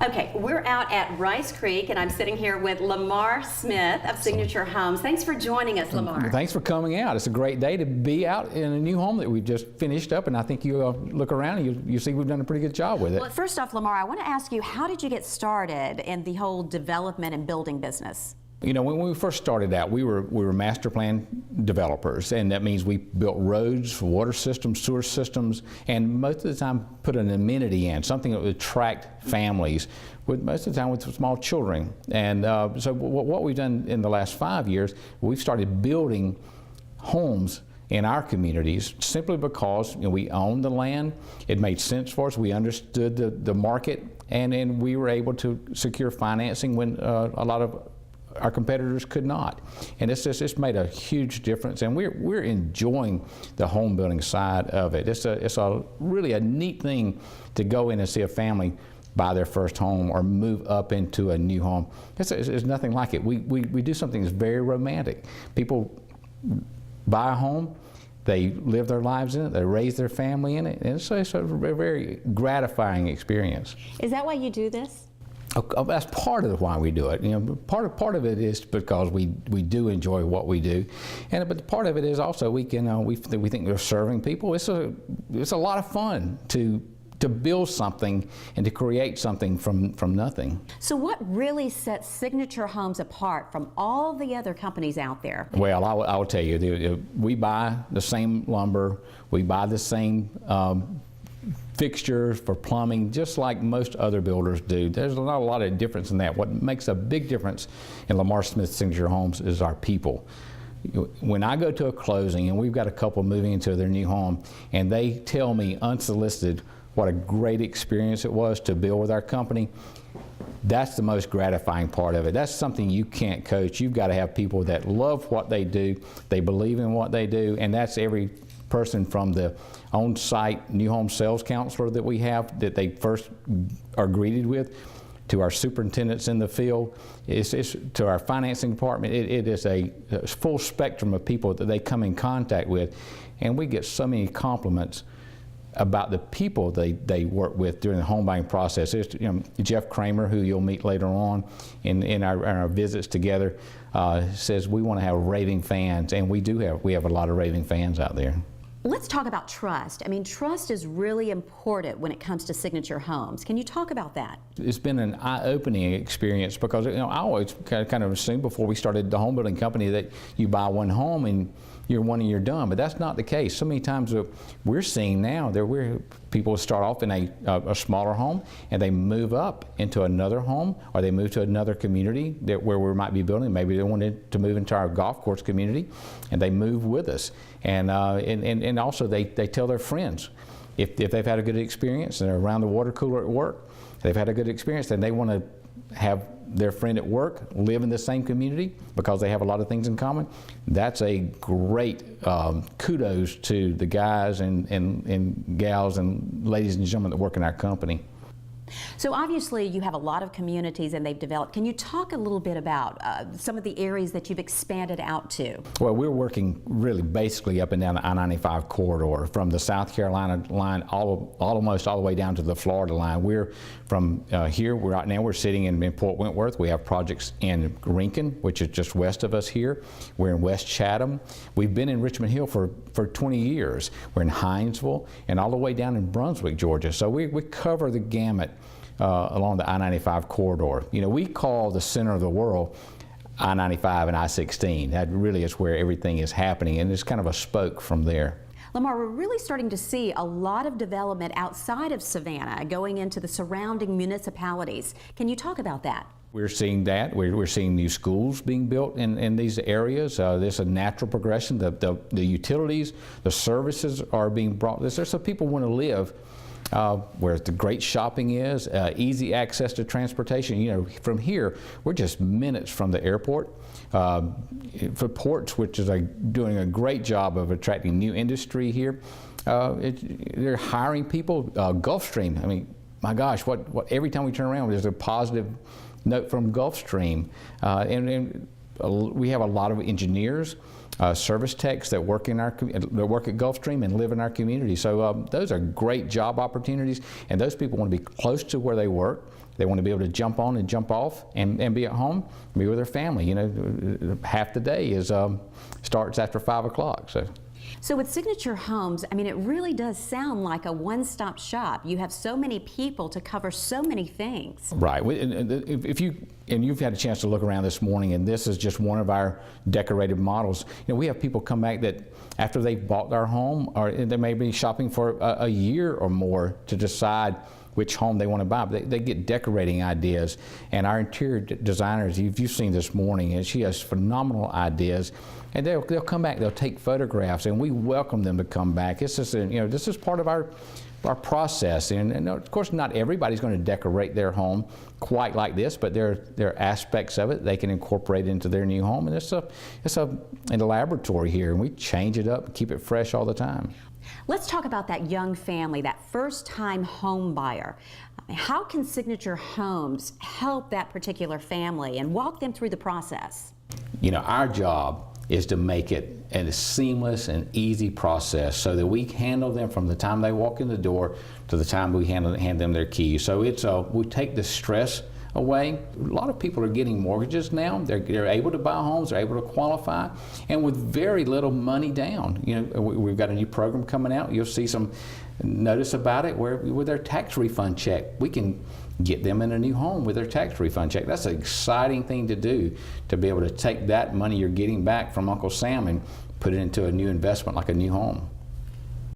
Okay, we're out at Rice Creek, and I'm sitting here with Lamar Smith of Signature Homes. Thanks for joining us, Lamar. Thanks for coming out. It's a great day to be out in a new home that we've just finished up, and I think you look around and you see we've done a pretty good job with it. Well, first off, Lamar, I want to ask you, how did you get started in the whole development and building business? You know, when we first started out, we were master plan developers, and that means we built roads, water systems, sewer systems, and most of the time put an amenity in, something that would attract families, most of the time with small children. And so what we've done in the last 5 years, we've started building homes in our communities simply because we own the land. It made sense for us. We understood the market, and then we were able to secure financing when a lot of our competitors could not. And it's made a huge difference, and we're enjoying the home building side of it. It's really a neat thing to go in and see a family buy their first home or move up into a new home. It's nothing like it. We do something that's very romantic. People buy a home, they live their lives in it, they raise their family in it, and it's a very gratifying experience. Is that why you do this? That's part of why we do it. You know, part of it is because we do enjoy what we do, but part of it is also we think we're serving people. It's a lot of fun to build something and to create something from nothing. So what really sets Signature Homes apart from all the other companies out there? Well, I will tell you, we buy the same lumber, we buy the same fixtures for plumbing, just like most other builders do. There's not a lot of difference in that. What makes a big difference in Lamar Smith Signature Homes is our people. When I go to a closing, and we've got a couple moving into their new home, and they tell me unsolicited what a great experience it was to build with our company, that's the most gratifying part of it. That's something you can't coach. You've got to have people that love what they do, they believe in what they do, and that's every person from the on-site new home sales counselor that we have that they first are greeted with, to our superintendents in the field, to our financing department. It is a full spectrum of people that they come in contact with, and we get so many compliments about the people they work with during the home buying process. Jeff Kramer, who you'll meet later on in our visits together, says we want to have raving fans, and we have a lot of raving fans out there. Let's talk about trust. I mean, trust is really important when it comes to Signature Homes. Can you talk about that? It's been an eye-opening experience because I always kind of assumed before we started the home building company that you buy one home and you're done, but that's not the case. So many times we're seeing now that people start off in a smaller home and they move up into another home, or they move to another community where we might be building. Maybe they wanted to move into our golf course community, and they move with us. And also they tell their friends if they've had a good experience and they're around the water cooler at work, they've had a good experience, then they want to have their friend at work live in the same community because they have a lot of things in common. That's a great kudos to the guys and gals and ladies and gentlemen that work in our company. So obviously you have a lot of communities and they've developed. Can you talk a little bit about some of the areas that you've expanded out to? Well, we're working really basically up and down the I-95 corridor from the South Carolina line almost all the way down to the Florida line. We're from here, right now we're sitting in Port Wentworth. We have projects in Rincon, which is just west of us here. We're in West Chatham. We've been in Richmond Hill for 20 years. We're in Hinesville and all the way down in Brunswick, Georgia. So we cover the gamut along the I-95 corridor. You know, we call the center of the world I-95 and I-16. That really is where everything is happening, and it's kind of a spoke from there. Lamar, we're really starting to see a lot of development outside of Savannah going into the surrounding municipalities. Can you talk about that? We're seeing that. We're seeing new schools being built in these areas. There's a natural progression. The utilities, the services are being brought. There's so people want to live where the great shopping is, easy access to transportation. You know, from here, we're just minutes from the airport. For ports, which is doing a great job of attracting new industry here. They're hiring people. Gulfstream, I mean, my gosh, every time we turn around, there's a positive note from Gulfstream. And we have a lot of engineers, service techs that work at Gulfstream and live in our community. So those are great job opportunities, and those people want to be close to where they work. They want to be able to jump on and jump off and be at home, be with their family. You know, half the day is starts after 5 o'clock. So with Signature Homes, I mean, it really does sound like a one-stop shop. You have so many people to cover so many things. Right. If you've had a chance to look around this morning, and this is just one of our decorated models. You know, we have people come back that after they've bought their home, or they may be shopping for a year or more to decide which home they want to buy. But they get decorating ideas, and our interior designers, you've seen this morning, and she has phenomenal ideas. And they'll come back, they'll take photographs, and we welcome them to come back. It's just, you know, this is part of our process. And of course, not everybody's going to decorate their home quite like this, but there are aspects of it they can incorporate into their new home. And it's a laboratory here, and we change it up and keep it fresh all the time. Let's talk about that young family, that first-time home buyer. How can Signature Homes help that particular family and walk them through the process? You know, our job is to make it a seamless and easy process so that we handle them from the time they walk in the door to the time we hand them their keys. So we take the stress away. A lot of people are getting mortgages now. They're able to buy homes, they're able to qualify, and with very little money down. You know, we've got a new program coming out. You'll see some notice about it where with their tax refund check, we can get them in a new home with their tax refund check. That's an exciting thing to do, to be able to take that money you're getting back from Uncle Sam and put it into a new investment like a new home.